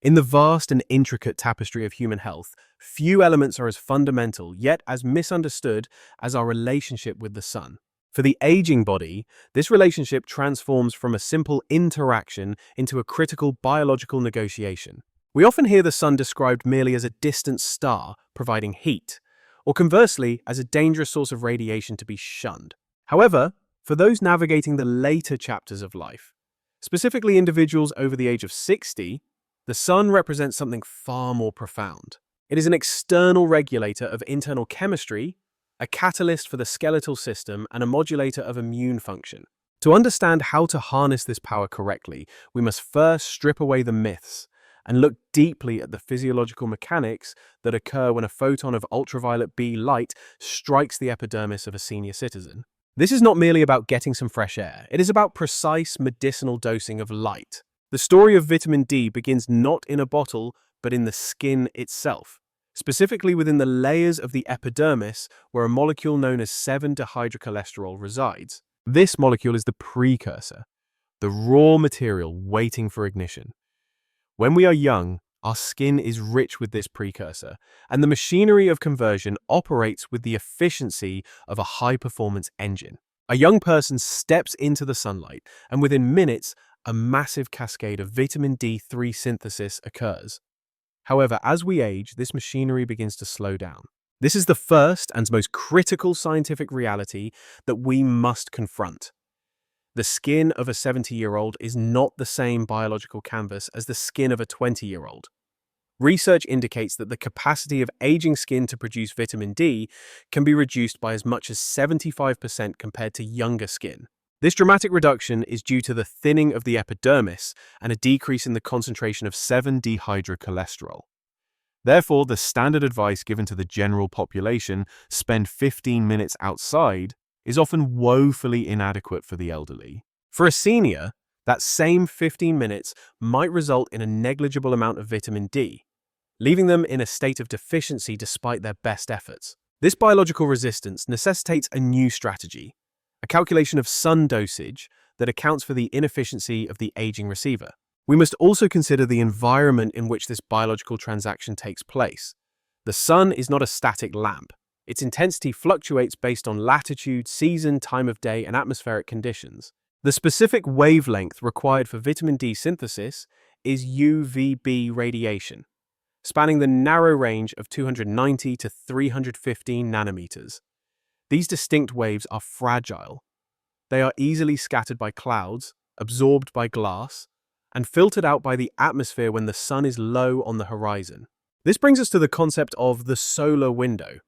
In the vast and intricate tapestry of human health, few elements are as fundamental, yet as misunderstood, as our relationship with the sun. For the aging body, this relationship transforms from a simple interaction into a critical biological negotiation. We often hear the sun described merely as a distant star providing heat, or conversely, as a dangerous source of radiation to be shunned. However, for those navigating the later chapters of life, specifically individuals over the age of 60, the sun represents something far more profound. It is an external regulator of internal chemistry, a catalyst for the skeletal system, and a modulator of immune function. To understand how to harness this power correctly, we must first strip away the myths and look deeply at the physiological mechanics that occur when a photon of ultraviolet B light strikes the epidermis of a senior citizen. This is not merely about getting some fresh air, it is about precise medicinal dosing of light. The story of vitamin D begins not in a bottle, but in the skin itself, specifically within the layers of the epidermis where a molecule known as 7-dehydrocholesterol resides. This molecule is the precursor, the raw material waiting for ignition. When we are young, our skin is rich with this precursor, and the machinery of conversion operates with the efficiency of a high-performance engine. A young person steps into the sunlight, and within minutes, a massive cascade of vitamin D3 synthesis occurs. However, as we age, this machinery begins to slow down. This is the first and most critical scientific reality that we must confront. The skin of a 70-year-old is not the same biological canvas as the skin of a 20-year-old. Research indicates that the capacity of aging skin to produce vitamin D can be reduced by as much as 75% compared to younger skin. This dramatic reduction is due to the thinning of the epidermis and a decrease in the concentration of 7-dehydrocholesterol. Therefore, the standard advice given to the general population, spend 15 minutes outside, is often woefully inadequate for the elderly. For a senior, that same 15 minutes might result in a negligible amount of vitamin D, leaving them in a state of deficiency despite their best efforts. This biological resistance necessitates a new strategy, a calculation of sun dosage that accounts for the inefficiency of the aging receiver. We must also consider the environment in which this biological transaction takes place. The sun is not a static lamp. Its intensity fluctuates based on latitude, season, time of day, and atmospheric conditions. The specific wavelength required for vitamin D synthesis is UVB radiation, spanning the narrow range of 290 to 315 nanometers. These distinct waves are fragile. They are easily scattered by clouds, absorbed by glass, and filtered out by the atmosphere when the sun is low on the horizon. This brings us to the concept of the solar window.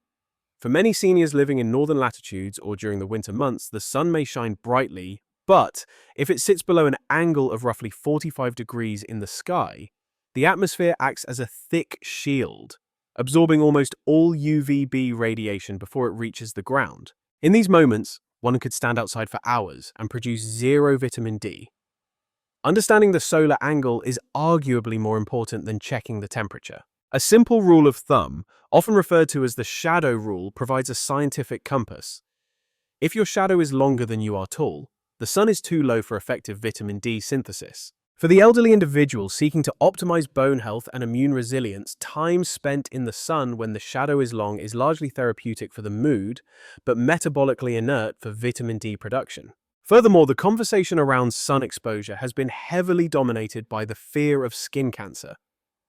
For many seniors living in northern latitudes or during the winter months, the sun may shine brightly, but if it sits below an angle of roughly 45 degrees in the sky, the atmosphere acts as a thick shield, absorbing almost all UVB radiation before it reaches the ground. In these moments, one could stand outside for hours and produce zero vitamin D. Understanding the solar angle is arguably more important than checking the temperature. A simple rule of thumb, often referred to as the shadow rule, provides a scientific compass. If your shadow is longer than you are tall, the sun is too low for effective vitamin D synthesis. For the elderly individual seeking to optimize bone health and immune resilience, time spent in the sun when the shadow is long is largely therapeutic for the mood, but metabolically inert for vitamin D production. Furthermore, the conversation around sun exposure has been heavily dominated by the fear of skin cancer.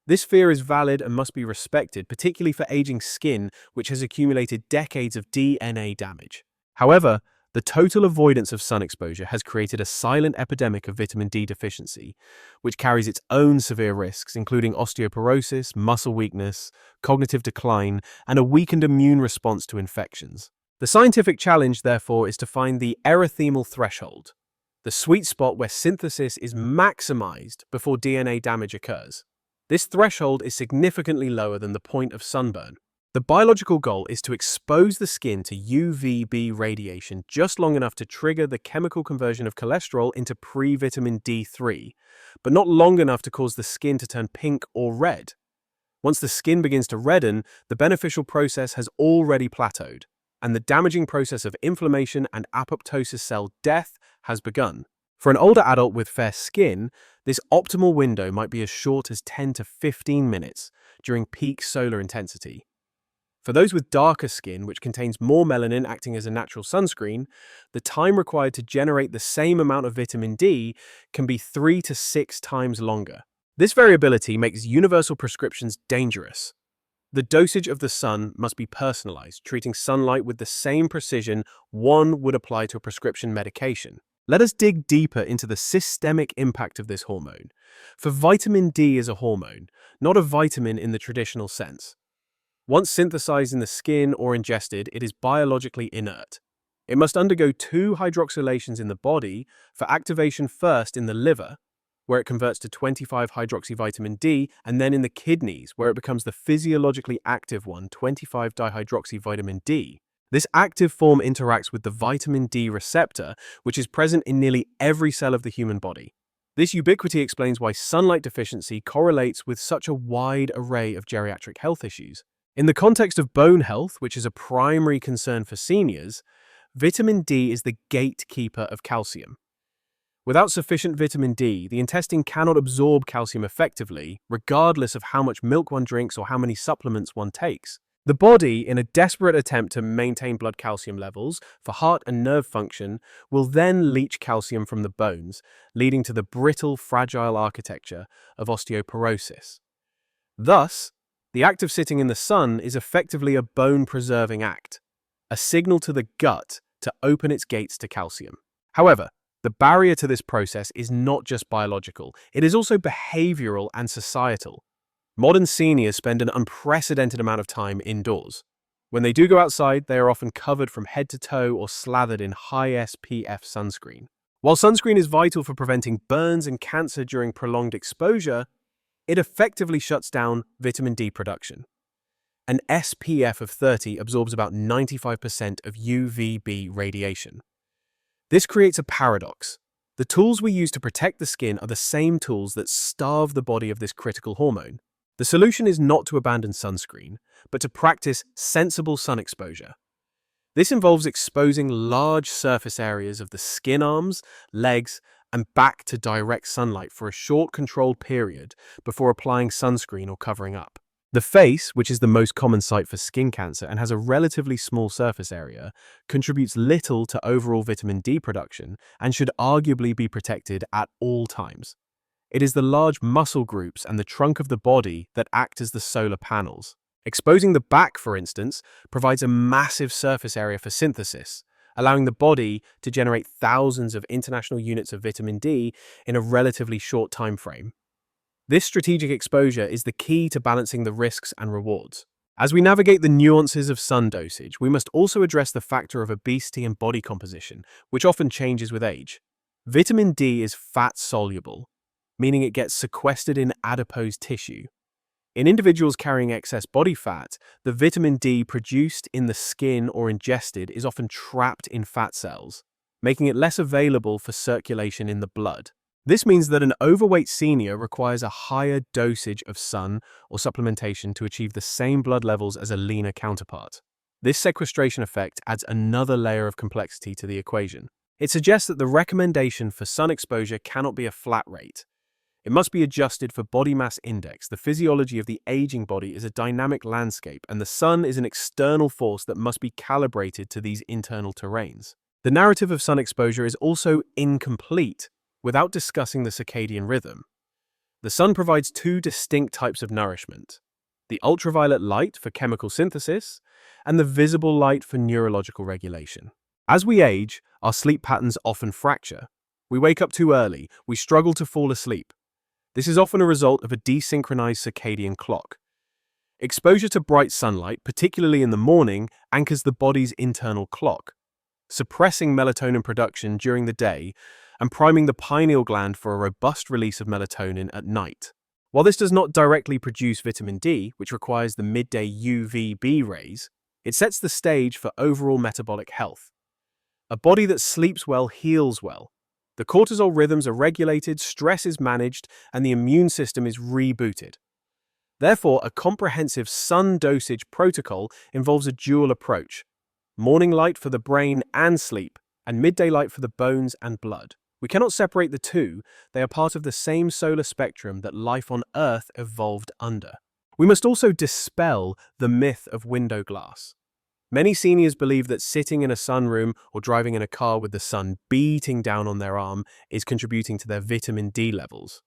This fear is valid and must be respected, particularly for aging skin, which has accumulated decades of DNA damage. However, the total avoidance of sun exposure has created a silent epidemic of vitamin D deficiency, which carries its own severe risks, including osteoporosis, muscle weakness, cognitive decline, and a weakened immune response to infections. The scientific challenge, therefore, is to find the erythemal threshold, the sweet spot where synthesis is maximized before DNA damage occurs. This threshold is significantly lower than the point of sunburn. The biological goal is to expose the skin to UVB radiation just long enough to trigger the chemical conversion of cholesterol into pre-vitamin D3, but not long enough to cause the skin to turn pink or red. Once the skin begins to redden, the beneficial process has already plateaued, and the damaging process of inflammation and apoptosis cell death has begun. For an older adult with fair skin, This optimal window might be as short as 10 to 15 minutes during peak solar intensity. For those with darker skin, which contains more melanin acting as a natural sunscreen, the time required to generate the same amount of vitamin D can be 3 to 6 times longer. This variability makes universal prescriptions dangerous. The dosage of the sun must be personalized, treating sunlight with the same precision one would apply to a prescription medication. Let us dig deeper into the systemic impact of this hormone. For vitamin D is a hormone, not a vitamin in the traditional sense. Once synthesized in the skin or ingested, it is biologically inert. It must undergo 2 hydroxylations in the body for activation first in the liver, where it converts to 25-hydroxyvitamin D, and then in the kidneys, where it becomes the physiologically active one, 25-dihydroxyvitamin D. This active form interacts with the vitamin D receptor, which is present in nearly every cell of the human body. This ubiquity explains why sunlight deficiency correlates with such a wide array of geriatric health issues. In the context of bone health, which is a primary concern for seniors, vitamin D is the gatekeeper of calcium. Without sufficient vitamin D, the intestine cannot absorb calcium effectively, regardless of how much milk one drinks or how many supplements one takes. The body, in a desperate attempt to maintain blood calcium levels for heart and nerve function, will then leach calcium from the bones, leading to the brittle, fragile architecture of osteoporosis. Thus, the act of sitting in the sun is effectively a bone-preserving act, a signal to the gut to open its gates to calcium. However, the barrier to this process is not just biological, it is also behavioral and societal. Modern seniors spend an unprecedented amount of time indoors. When they do go outside, they are often covered from head to toe or slathered in high SPF sunscreen. While sunscreen is vital for preventing burns and cancer during prolonged exposure, it effectively shuts down vitamin D production. An SPF of 30 absorbs about 95% of UVB radiation. This creates a paradox. The tools we use to protect the skin are the same tools that starve the body of this critical hormone. The solution is not to abandon sunscreen, but to practice sensible sun exposure. This involves exposing large surface areas of the skin arms, legs, and back to direct sunlight for a short controlled period before applying sunscreen or covering up. The face, which is the most common site for skin cancer and has a relatively small surface area, contributes little to overall vitamin D production and should arguably be protected at all times. It is the large muscle groups and the trunk of the body that act as the solar panels. Exposing the back, for instance, provides a massive surface area for synthesis, allowing the body to generate thousands of international units of vitamin D in a relatively short time frame. This strategic exposure is the key to balancing the risks and rewards. As we navigate the nuances of sun dosage, we must also address the factor of obesity and body composition, which often changes with age. Vitamin D is fat-soluble, meaning it gets sequestered in adipose tissue. In individuals carrying excess body fat, the vitamin D produced in the skin or ingested is often trapped in fat cells, making it less available for circulation in the blood. This means that an overweight senior requires a higher dosage of sun or supplementation to achieve the same blood levels as a leaner counterpart. This sequestration effect adds another layer of complexity to the equation. It suggests that the recommendation for sun exposure cannot be a flat rate. It must be adjusted for body mass index. The physiology of the aging body is a dynamic landscape, and the sun is an external force that must be calibrated to these internal terrains. The narrative of sun exposure is also incomplete without discussing the circadian rhythm. The sun provides 2 distinct types of nourishment: the ultraviolet light for chemical synthesis and the visible light for neurological regulation. As we age, our sleep patterns often fracture. We wake up too early, we struggle to fall asleep. This is often a result of a desynchronized circadian clock. Exposure to bright sunlight, particularly in the morning, anchors the body's internal clock, suppressing melatonin production during the day and priming the pineal gland for a robust release of melatonin at night. While this does not directly produce vitamin D, which requires the midday UVB rays, it sets the stage for overall metabolic health. A body that sleeps well heals well. The cortisol rhythms are regulated, stress is managed, and the immune system is rebooted. Therefore, a comprehensive sun dosage protocol involves a dual approach: morning light for the brain and sleep, and midday light for the bones and blood. We cannot separate the two. They are part of the same solar spectrum that life on Earth evolved under. We must also dispel the myth of window glass. Many seniors believe that sitting in a sunroom or driving in a car with the sun beating down on their arm is contributing to their vitamin D levels.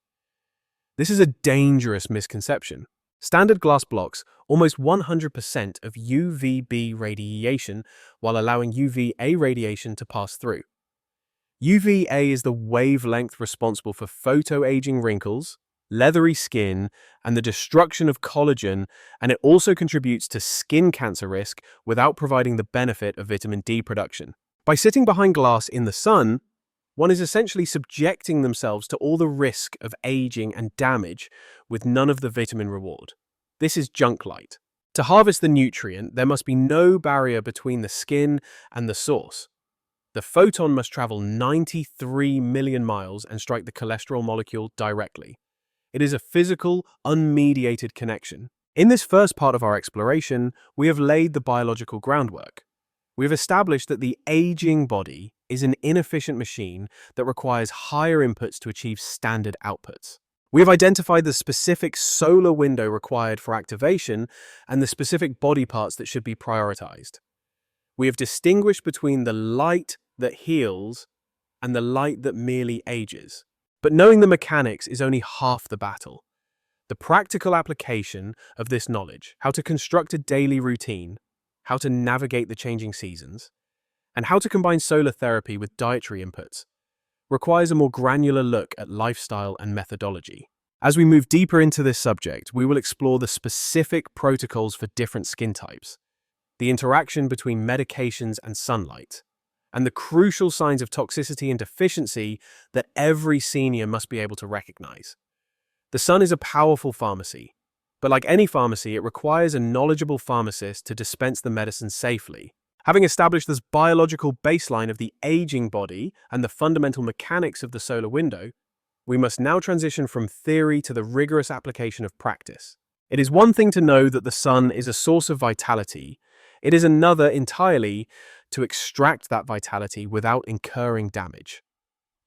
This is a dangerous misconception. Standard glass blocks almost 100% of UVB radiation while allowing UVA radiation to pass through. UVA is the wavelength responsible for photoaging wrinkles, leathery skin, and the destruction of collagen, and it also contributes to skin cancer risk without providing the benefit of vitamin D production. By sitting behind glass in the sun, one is essentially subjecting themselves to all the risk of aging and damage with none of the vitamin reward. This is junk light. To harvest the nutrient, there must be no barrier between the skin and the source. The photon must travel 93 million miles and strike the cholesterol molecule directly. It is a physical, unmediated connection. In this first part of our exploration, we have laid the biological groundwork. We have established that the aging body is an inefficient machine that requires higher inputs to achieve standard outputs. We have identified the specific solar window required for activation and the specific body parts that should be prioritized. We have distinguished between the light that heals and the light that merely ages. But knowing the mechanics is only half the battle. The practical application of this knowledge, how to construct a daily routine, how to navigate the changing seasons, and how to combine solar therapy with dietary inputs, requires a more granular look at lifestyle and methodology. As we move deeper into this subject, we will explore the specific protocols for different skin types, the interaction between medications and sunlight, and the crucial signs of toxicity and deficiency that every senior must be able to recognize. The sun is a powerful pharmacy, but like any pharmacy, it requires a knowledgeable pharmacist to dispense the medicine safely. Having established this biological baseline of the aging body and the fundamental mechanics of the solar window, we must now transition from theory to the rigorous application of practice. It is one thing to know that the sun is a source of vitality. It is another entirely to extract that vitality without incurring damage.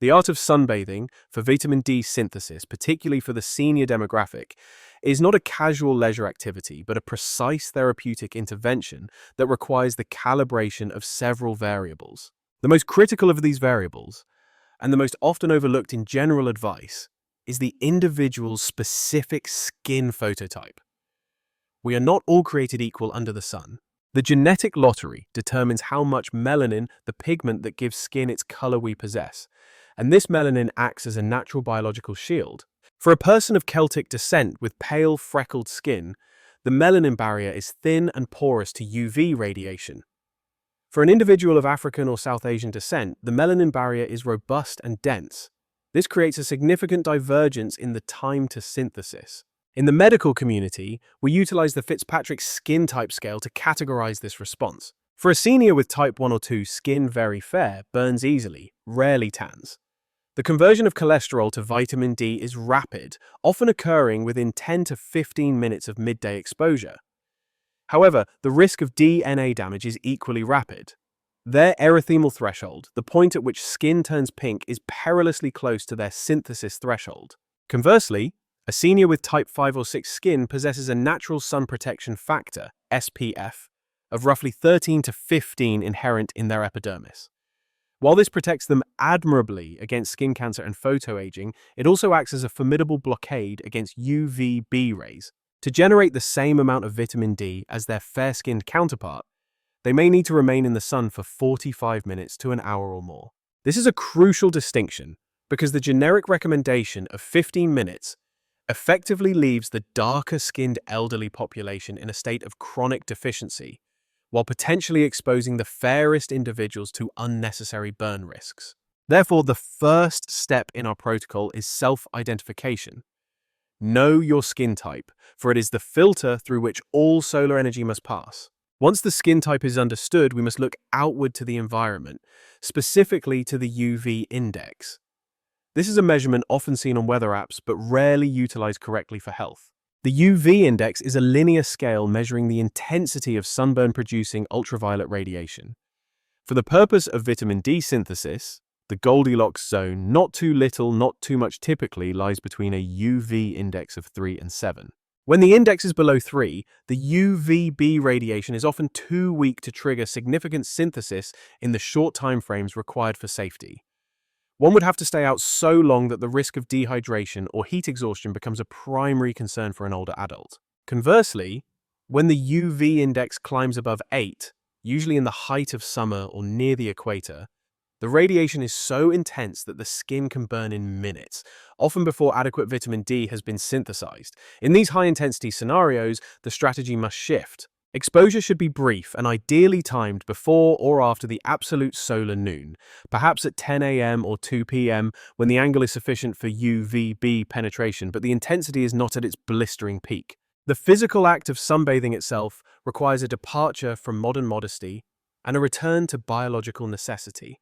The art of sunbathing for vitamin D synthesis, particularly for the senior demographic, is not a casual leisure activity, but a precise therapeutic intervention that requires the calibration of several variables. The most critical of these variables, and the most often overlooked in general advice, is the individual's specific skin phototype. We are not all created equal under the sun. The genetic lottery determines how much melanin, the pigment that gives skin its color, we possess, and this melanin acts as a natural biological shield. For a person of Celtic descent with pale, freckled skin, the melanin barrier is thin and porous to UV radiation. For an individual of African or South Asian descent, the melanin barrier is robust and dense. This creates a significant divergence in the time to synthesis. In the medical community, we utilize the Fitzpatrick skin type scale to categorize this response. For a senior with type 1 or 2, skin very fair, burns easily, rarely tans. The conversion of cholesterol to vitamin D is rapid, often occurring within 10 to 15 minutes of midday exposure. However, the risk of DNA damage is equally rapid. Their erythemal threshold, the point at which skin turns pink, is perilously close to their synthesis threshold. Conversely, a senior with type 5 or 6 skin possesses a natural sun protection factor, SPF, of roughly 13 to 15 inherent in their epidermis. While this protects them admirably against skin cancer and photoaging, it also acts as a formidable blockade against UVB rays. To generate the same amount of vitamin D as their fair-skinned counterpart, they may need to remain in the sun for 45 minutes to an hour or more. This is a crucial distinction because the generic recommendation of 15 minutes effectively leaves the darker-skinned elderly population in a state of chronic deficiency, while potentially exposing the fairest individuals to unnecessary burn risks. Therefore, the first step in our protocol is self-identification. Know your skin type, for it is the filter through which all solar energy must pass. Once the skin type is understood, we must look outward to the environment, specifically to the UV index. This is a measurement often seen on weather apps, but rarely utilized correctly for health. The UV index is a linear scale measuring the intensity of sunburn-producing ultraviolet radiation. For the purpose of vitamin D synthesis, The Goldilocks zone, not too little, not too much typically, lies between a UV index of 3 and 7. When the index is below 3, the UVB radiation is often too weak to trigger significant synthesis in the short time frames required for safety. One would have to stay out so long that the risk of dehydration or heat exhaustion becomes a primary concern for an older adult. Conversely, when the UV index climbs above 8, usually in the height of summer or near the equator, the radiation is so intense that the skin can burn in minutes, often before adequate vitamin D has been synthesized. In these high-intensity scenarios, the strategy must shift. Exposure should be brief and ideally timed before or after the absolute solar noon, perhaps at 10 a.m. or 2 p.m. when the angle is sufficient for UVB penetration, but the intensity is not at its blistering peak. The physical act of sunbathing itself requires a departure from modern modesty and a return to biological necessity.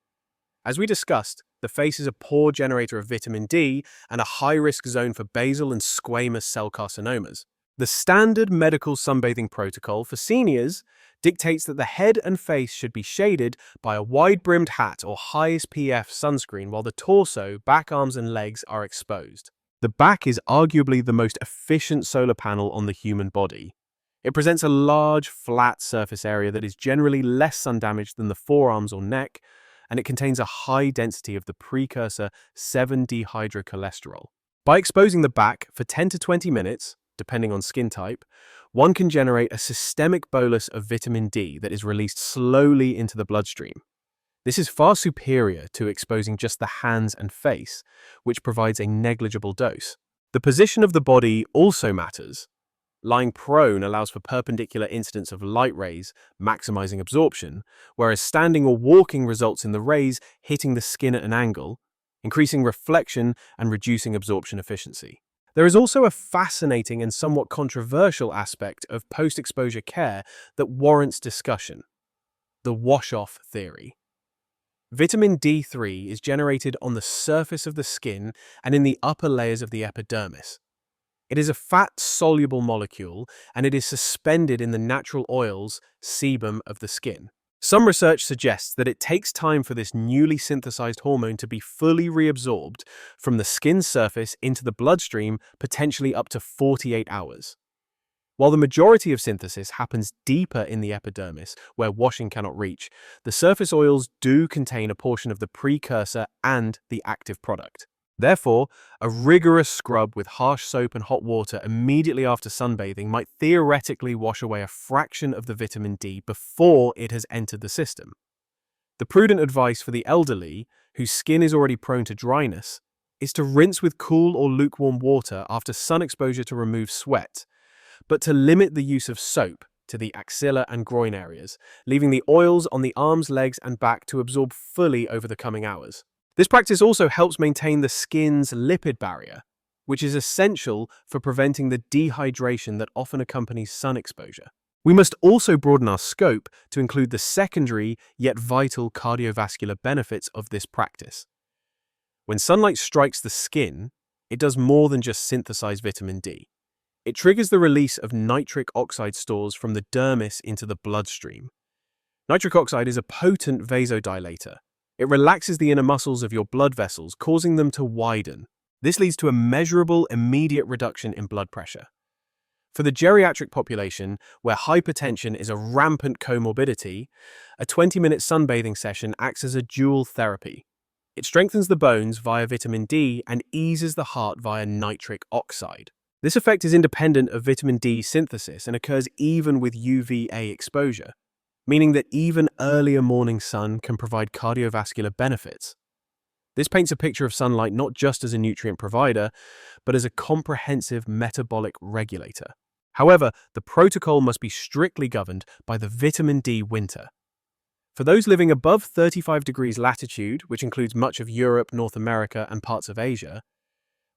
As we discussed, the face is a poor generator of vitamin D and a high-risk zone for basal and squamous cell carcinomas. The standard medical sunbathing protocol for seniors dictates that the head and face should be shaded by a wide-brimmed hat or high SPF sunscreen while the torso, back, arms, and legs are exposed. The back is arguably the most efficient solar panel on the human body. It presents a large, flat surface area that is generally less sun-damaged than the forearms or neck, and it contains a high density of the precursor 7-dehydrocholesterol. By exposing the back for 10 to 20 minutes, depending on skin type, one can generate a systemic bolus of vitamin D that is released slowly into the bloodstream. This is far superior to exposing just the hands and face, which provides a negligible dose. The position of the body also matters. Lying prone allows for perpendicular incidence of light rays, maximizing absorption, whereas standing or walking results in the rays hitting the skin at an angle, increasing reflection and reducing absorption efficiency. There is also a fascinating and somewhat controversial aspect of post-exposure care that warrants discussion: the wash-off theory. Vitamin D3 is generated on the surface of the skin and in the upper layers of the epidermis. It is a fat-soluble molecule, and it is suspended in the natural oils, sebum, of the skin. Some research suggests that it takes time for this newly synthesized hormone to be fully reabsorbed from the skin's surface into the bloodstream, potentially up to 48 hours. While the majority of synthesis happens deeper in the epidermis, where washing cannot reach, the surface oils do contain a portion of the precursor and the active product. Therefore, a rigorous scrub with harsh soap and hot water immediately after sunbathing might theoretically wash away a fraction of the vitamin D before it has entered the system. The prudent advice for the elderly, whose skin is already prone to dryness, is to rinse with cool or lukewarm water after sun exposure to remove sweat, but to limit the use of soap to the axilla and groin areas, leaving the oils on the arms, legs, and back to absorb fully over the coming hours. This practice also helps maintain the skin's lipid barrier, which is essential for preventing the dehydration that often accompanies sun exposure. We must also broaden our scope to include the secondary yet vital cardiovascular benefits of this practice. When sunlight strikes the skin, it does more than just synthesize vitamin D. It triggers the release of nitric oxide stores from the dermis into the bloodstream. Nitric oxide is a potent vasodilator. It relaxes the inner muscles of your blood vessels, causing them to widen. This leads to a measurable, immediate reduction in blood pressure. For the geriatric population, where hypertension is a rampant comorbidity, a 20-minute sunbathing session acts as a dual therapy. It strengthens the bones via vitamin D and eases the heart via nitric oxide. This effect is independent of vitamin D synthesis and occurs even with UVA exposure, meaning that even earlier morning sun can provide cardiovascular benefits. This paints a picture of sunlight not just as a nutrient provider, but as a comprehensive metabolic regulator. However, the protocol must be strictly governed by the vitamin D winter. For those living above 35 degrees latitude, which includes much of Europe, North America, and parts of Asia,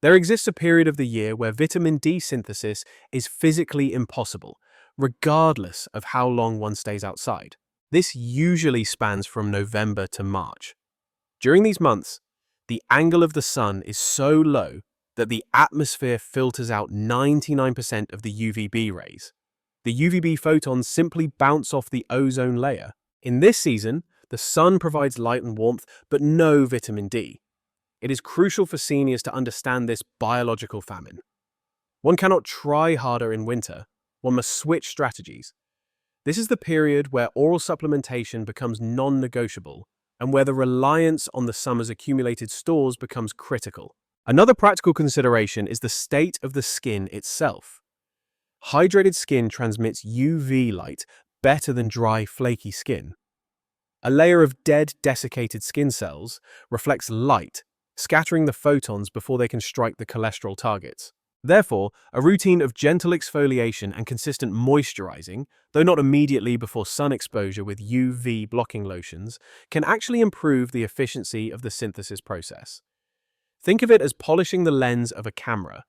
there exists a period of the year where vitamin D synthesis is physically impossible, regardless of how long one stays outside. This usually spans from November to March. During these months, the angle of the sun is so low that the atmosphere filters out 99% of the UVB rays. The UVB photons simply bounce off the ozone layer. In this season, The sun provides light and warmth, but no vitamin D. It is crucial for seniors to understand this biological famine. One cannot try harder in winter. One must switch strategies. This is the period where oral supplementation becomes non-negotiable and where the reliance on the summer's accumulated stores becomes critical. Another practical consideration is the state of the skin itself. Hydrated skin transmits UV light better than dry, flaky skin. A layer of dead, desiccated skin cells reflects light, scattering the photons before they can strike the cholesterol targets. Therefore, a routine of gentle exfoliation and consistent moisturizing, though not immediately before sun exposure with UV blocking lotions, can actually improve the efficiency of the synthesis process. Think of it as polishing the lens of a camera.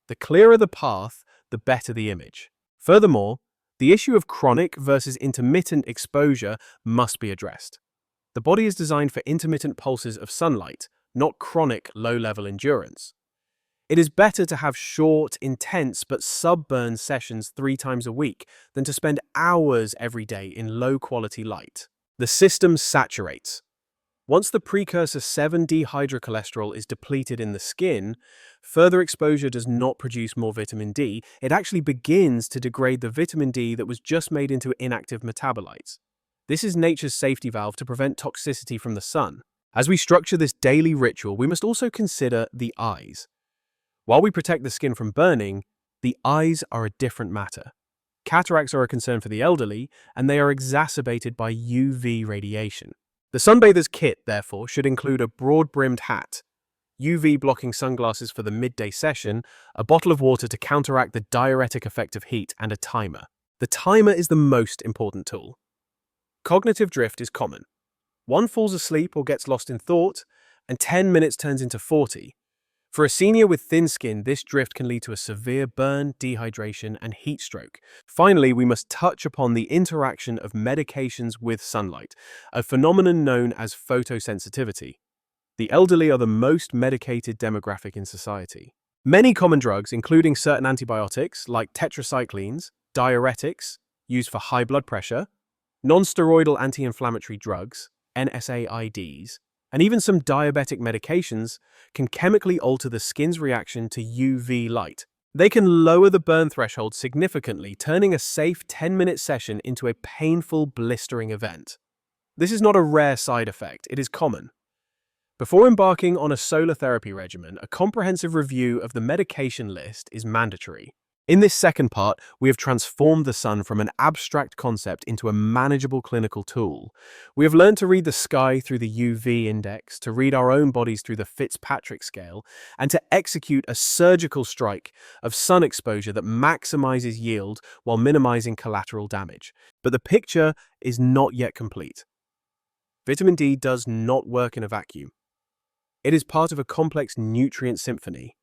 The clearer the path, the better the image. Furthermore, the issue of chronic versus intermittent exposure must be addressed. The body is designed for intermittent pulses of sunlight, not chronic low-level endurance. It is better to have short, intense but sub-burn sessions 3 times a week than to spend hours every day in low-quality light. The system saturates. Once the precursor 7-dehydrocholesterol is depleted in the skin, further exposure does not produce more vitamin D. It actually begins to degrade the vitamin D that was just made into inactive metabolites. This is nature's safety valve to prevent toxicity from the sun. As we structure this daily ritual, we must also consider the eyes. While we protect the skin from burning, the eyes are a different matter. Cataracts are a concern for the elderly, and they are exacerbated by UV radiation. The sunbather's kit, therefore, should include a broad-brimmed hat, UV-blocking sunglasses for the midday session, a bottle of water to counteract the diuretic effect of heat, and a timer. The timer is the most important tool. Cognitive drift is common. One falls asleep or gets lost in thought, and 10 minutes turns into 40. For a senior with thin skin, this drift can lead to a severe burn, dehydration, and heat stroke. Finally, we must touch upon the interaction of medications with sunlight, a phenomenon known as photosensitivity. The elderly are the most medicated demographic in society. Many common drugs, including certain antibiotics like tetracyclines, diuretics, used for high blood pressure, non-steroidal anti-inflammatory drugs, NSAIDs, and even some diabetic medications can chemically alter the skin's reaction to UV light. They can lower the burn threshold significantly, turning a safe 10-minute session into a painful, blistering event. This is not a rare side effect, it is common. Before embarking on a solar therapy regimen, a comprehensive review of the medication list is mandatory. In this second part, we have transformed the sun from an abstract concept into a manageable clinical tool. We have learned to read the sky through the UV index, to read our own bodies through the Fitzpatrick scale, and to execute a surgical strike of sun exposure that maximizes yield while minimizing collateral damage. But the picture is not yet complete. Vitamin D does not work in a vacuum. It is part of a complex nutrient symphony.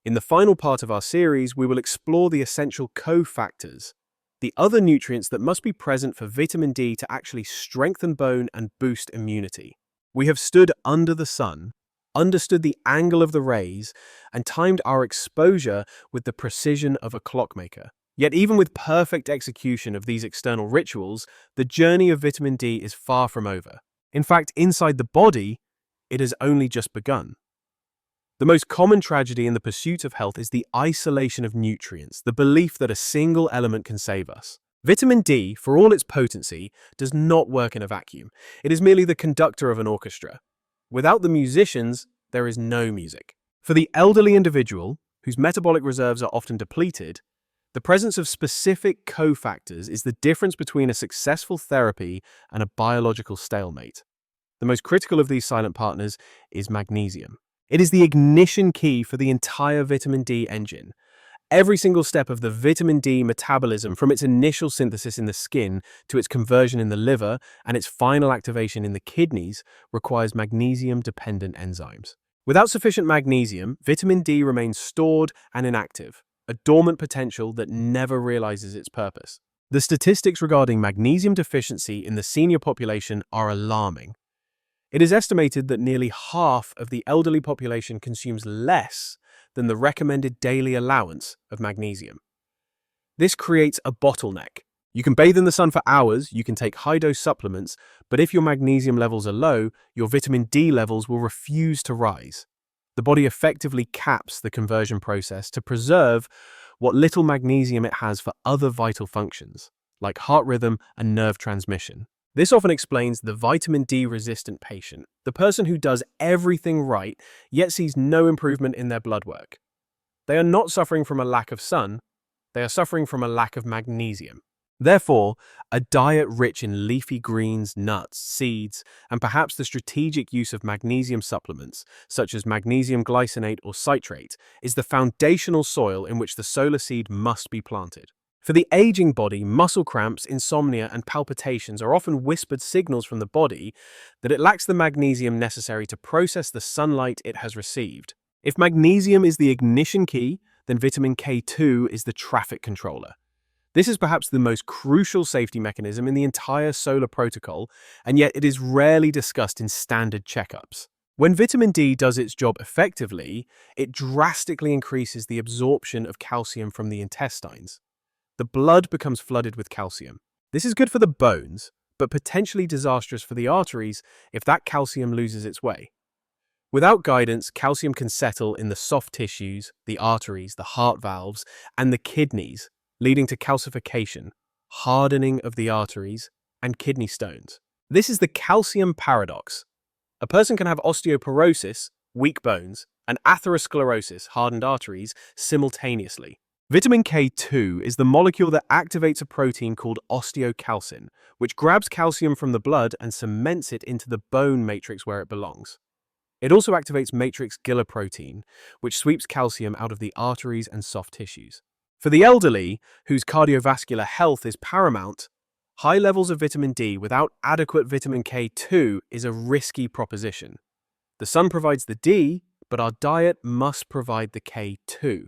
In the final part of our series, we will explore the essential cofactors, the other nutrients that must be present for vitamin D to actually strengthen bone and boost immunity. We have stood under the sun, understood the angle of the rays, and timed our exposure with the precision of a clockmaker. Yet even with perfect execution of these external rituals, the journey of vitamin D is far from over. In fact, inside the body, it has only just begun. The most common tragedy in the pursuit of health is the isolation of nutrients, the belief that a single element can save us. Vitamin D, for all its potency, does not work in a vacuum. It is merely the conductor of an orchestra. Without the musicians, there is no music. For the elderly individual, whose metabolic reserves are often depleted, the presence of specific cofactors is the difference between a successful therapy and a biological stalemate. The most critical of these silent partners is magnesium. It is the ignition key for the entire vitamin D engine. Every single step of the vitamin D metabolism, from its initial synthesis in the skin to its conversion in the liver and its final activation in the kidneys, requires magnesium-dependent enzymes. Without sufficient magnesium, vitamin D remains stored and inactive, a dormant potential that never realizes its purpose. The statistics regarding magnesium deficiency in the senior population are alarming. It is estimated that nearly half of the elderly population consumes less than the recommended daily allowance of magnesium. This creates a bottleneck. You can bathe in the sun for hours, you can take high-dose supplements, but if your magnesium levels are low, your vitamin D levels will refuse to rise. The body effectively caps the conversion process to preserve what little magnesium it has for other vital functions, like heart rhythm and nerve transmission. This often explains the vitamin D-resistant patient, the person who does everything right, yet sees no improvement in their blood work. They are not suffering from a lack of sun, they are suffering from a lack of magnesium. Therefore, a diet rich in leafy greens, nuts, seeds, and perhaps the strategic use of magnesium supplements, such as magnesium glycinate or citrate, is the foundational soil in which the solar seed must be planted. For the aging body, muscle cramps, insomnia, and palpitations are often whispered signals from the body that it lacks the magnesium necessary to process the sunlight it has received. If magnesium is the ignition key, then vitamin K2 is the traffic controller. This is perhaps the most crucial safety mechanism in the entire solar protocol, and yet it is rarely discussed in standard checkups. When vitamin D does its job effectively, it drastically increases the absorption of calcium from the intestines. The blood becomes flooded with calcium. This is good for the bones, but potentially disastrous for the arteries if that calcium loses its way. Without guidance, calcium can settle in the soft tissues, the arteries, the heart valves, and the kidneys, leading to calcification, hardening of the arteries, and kidney stones. This is the calcium paradox. A person can have osteoporosis, weak bones, and atherosclerosis, hardened arteries, simultaneously. Vitamin K2 is the molecule that activates a protein called osteocalcin, which grabs calcium from the blood and cements it into the bone matrix where it belongs. It also activates matrix glycoprotein, which sweeps calcium out of the arteries and soft tissues. For the elderly, whose cardiovascular health is paramount, high levels of vitamin D without adequate vitamin K2 is a risky proposition. The sun provides the D, but our diet must provide the K2.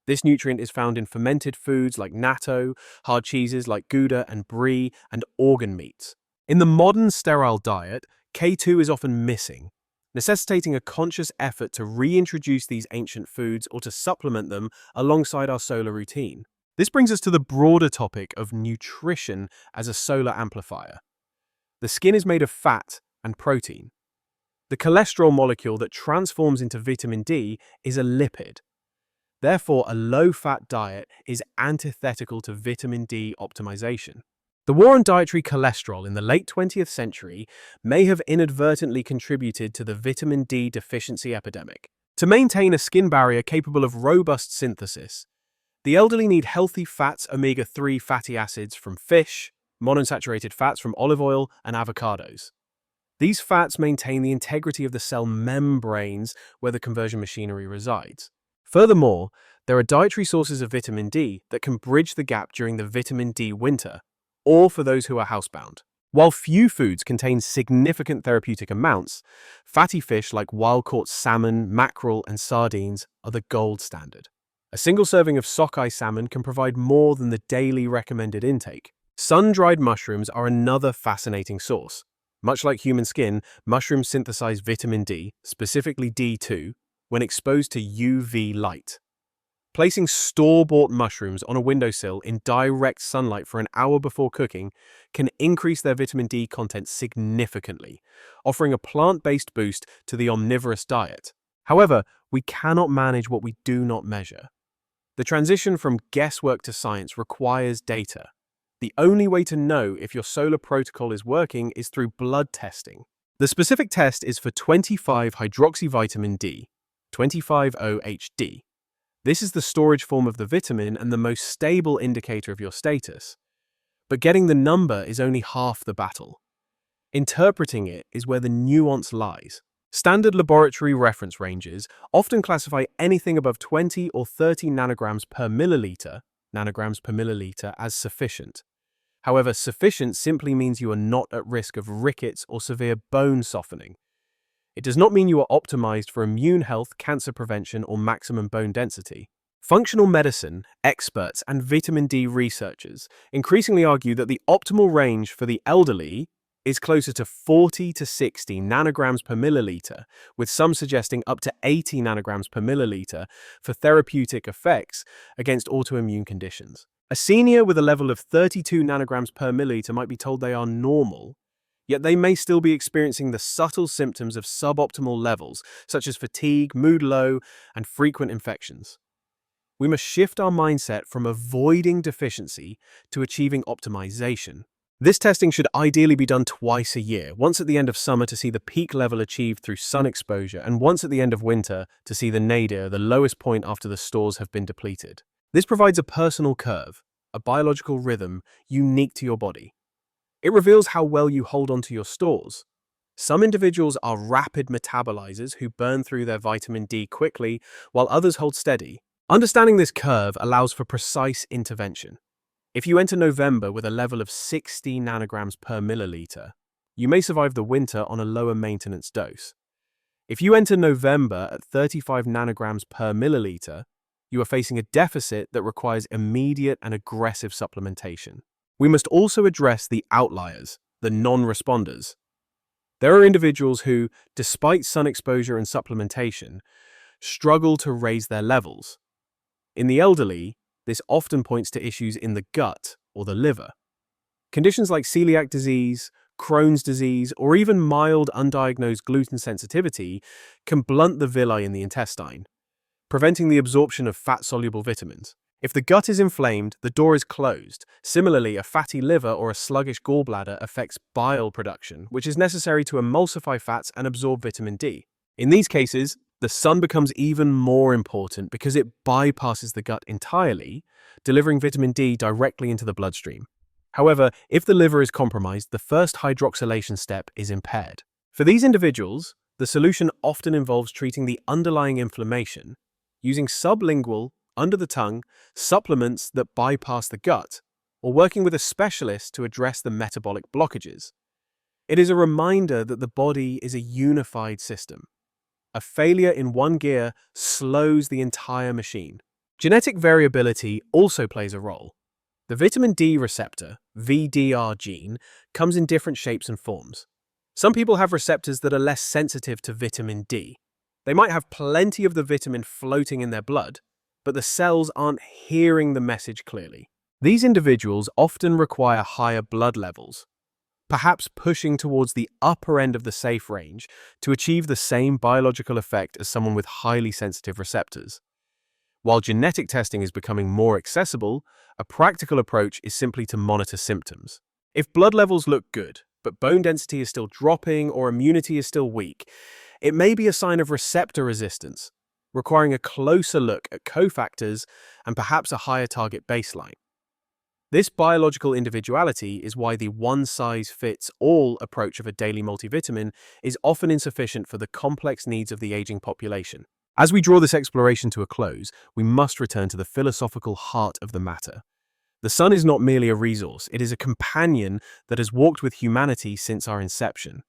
This nutrient is found in fermented foods like natto, hard cheeses like Gouda and brie, and organ meats. In the modern sterile diet, K2 is often missing, necessitating a conscious effort to reintroduce these ancient foods or to supplement them alongside our solar routine. This brings us to the broader topic of nutrition as a solar amplifier. The skin is made of fat and protein. The cholesterol molecule that transforms into vitamin D is a lipid. Therefore, a low-fat diet is antithetical to vitamin D optimization. The war on dietary cholesterol in the late 20th century may have inadvertently contributed to the vitamin D deficiency epidemic. To maintain a skin barrier capable of robust synthesis, the elderly need healthy fats, omega-3 fatty acids from fish, monounsaturated fats from olive oil, and avocados. These fats maintain the integrity of the cell membranes where the conversion machinery resides. Furthermore, there are dietary sources of vitamin D that can bridge the gap during the vitamin D winter, or for those who are housebound. While few foods contain significant therapeutic amounts, fatty fish like wild-caught salmon, mackerel, and sardines are the gold standard. A single serving of sockeye salmon can provide more than the daily recommended intake. Sun-dried mushrooms are another fascinating source. Much like human skin, mushrooms synthesize vitamin D, specifically D2, when exposed to UV light. Placing store-bought mushrooms on a windowsill in direct sunlight for an hour before cooking can increase their vitamin D content significantly, offering a plant-based boost to the omnivorous diet. However, we cannot manage what we do not measure. The transition from guesswork to science requires data. The only way to know if your solar protocol is working is through blood testing. The specific test is for 25-hydroxyvitamin D, 25-OHD. This is the storage form of the vitamin and the most stable indicator of your status. But getting the number is only half the battle. Interpreting it is where the nuance lies. Standard laboratory reference ranges often classify anything above 20 or 30 nanograms per milliliter, as sufficient. However, sufficient simply means you are not at risk of rickets or severe bone softening. It does not mean you are optimized for immune health, cancer prevention, or maximum bone density. Functional medicine, experts, and vitamin D researchers increasingly argue that the optimal range for the elderly is closer to 40 to 60 nanograms per milliliter, with some suggesting up to 80 nanograms per milliliter for therapeutic effects against autoimmune conditions. A senior with a level of 32 nanograms per milliliter might be told they are normal, yet they may still be experiencing the subtle symptoms of suboptimal levels, such as fatigue, mood low, and frequent infections. We must shift our mindset from avoiding deficiency to achieving optimization. This testing should ideally be done twice a year, once at the end of summer to see the peak level achieved through sun exposure, and once at the end of winter to see the nadir, the lowest point after the stores have been depleted. This provides a personal curve, a biological rhythm unique to your body. It reveals how well you hold on to your stores. Some individuals are rapid metabolizers who burn through their vitamin D quickly, while others hold steady. Understanding this curve allows for precise intervention. If you enter November with a level of 60 nanograms per milliliter, you may survive the winter on a lower maintenance dose. If you enter November at 35 nanograms per milliliter, you are facing a deficit that requires immediate and aggressive supplementation. We must also address the outliers, the non-responders. There are individuals who, despite sun exposure and supplementation, struggle to raise their levels. In the elderly, this often points to issues in the gut or the liver. Conditions like celiac disease, Crohn's disease, or even mild undiagnosed gluten sensitivity can blunt the villi in the intestine, preventing the absorption of fat-soluble vitamins. If the gut is inflamed, the door is closed. Similarly, a fatty liver or a sluggish gallbladder affects bile production, which is necessary to emulsify fats and absorb vitamin D. In these cases, the sun becomes even more important because it bypasses the gut entirely, delivering vitamin D directly into the bloodstream. However, if the liver is compromised, the first hydroxylation step is impaired. For these individuals, the solution often involves treating the underlying inflammation, using sublingual, under the tongue, supplements that bypass the gut, or working with a specialist to address the metabolic blockages. It is a reminder that the body is a unified system. A failure in one gear slows the entire machine. Genetic variability also plays a role. The vitamin D receptor, VDR gene, comes in different shapes and forms. Some people have receptors that are less sensitive to vitamin D. They might have plenty of the vitamin floating in their blood, but the cells aren't hearing the message clearly. These individuals often require higher blood levels, perhaps pushing towards the upper end of the safe range to achieve the same biological effect as someone with highly sensitive receptors. While genetic testing is becoming more accessible, a practical approach is simply to monitor symptoms. If blood levels look good, but bone density is still dropping or immunity is still weak, it may be a sign of receptor resistance, requiring a closer look at cofactors and perhaps a higher target baseline. This biological individuality is why the one-size-fits-all approach of a daily multivitamin is often insufficient for the complex needs of the aging population. As we draw this exploration to a close, we must return to the philosophical heart of the matter. The sun is not merely a resource, it is a companion that has walked with humanity since our inception.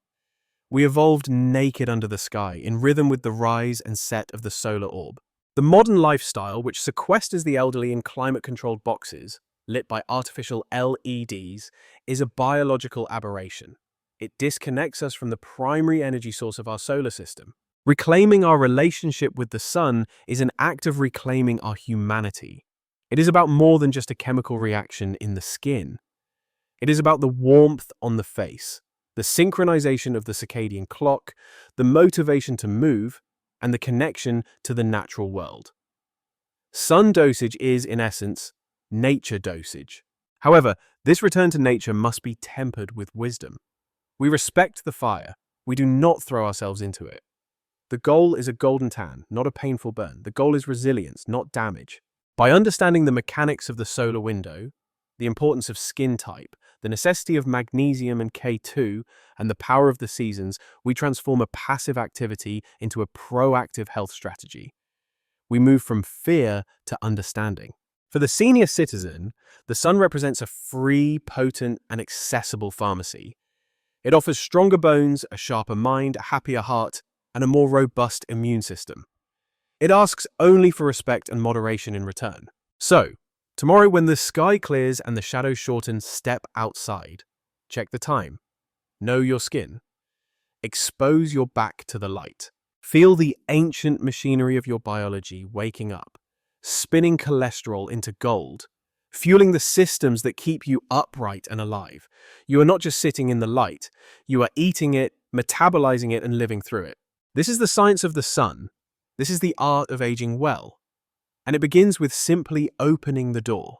We evolved naked under the sky, in rhythm with the rise and set of the solar orb. The modern lifestyle, which sequesters the elderly in climate-controlled boxes, lit by artificial LEDs, is a biological aberration. It disconnects us from the primary energy source of our solar system. Reclaiming our relationship with the sun is an act of reclaiming our humanity. It is about more than just a chemical reaction in the skin. It is about the warmth on the face, the synchronization of the circadian clock, the motivation to move, and the connection to the natural world. Sun dosage is, in essence, nature dosage. However, this return to nature must be tempered with wisdom. We respect the fire. We do not throw ourselves into it. The goal is a golden tan, not a painful burn. The goal is resilience, not damage. By understanding the mechanics of the solar window, the importance of skin type, the necessity of magnesium and K2, and the power of the seasons, we transform a passive activity into a proactive health strategy. We move from fear to understanding. For the senior citizen, the sun represents a free, potent, and accessible pharmacy. It offers stronger bones, a sharper mind, a happier heart, and a more robust immune system. It asks only for respect and moderation in return. So, tomorrow when the sky clears and the shadows shorten, step outside. Check the time. Know your skin. Expose your back to the light. Feel the ancient machinery of your biology waking up, spinning cholesterol into gold, fueling the systems that keep you upright and alive. You are not just sitting in the light, you are eating it, metabolizing it, and living through it. This is the science of the sun. This is the art of aging well. And it begins with simply opening the door.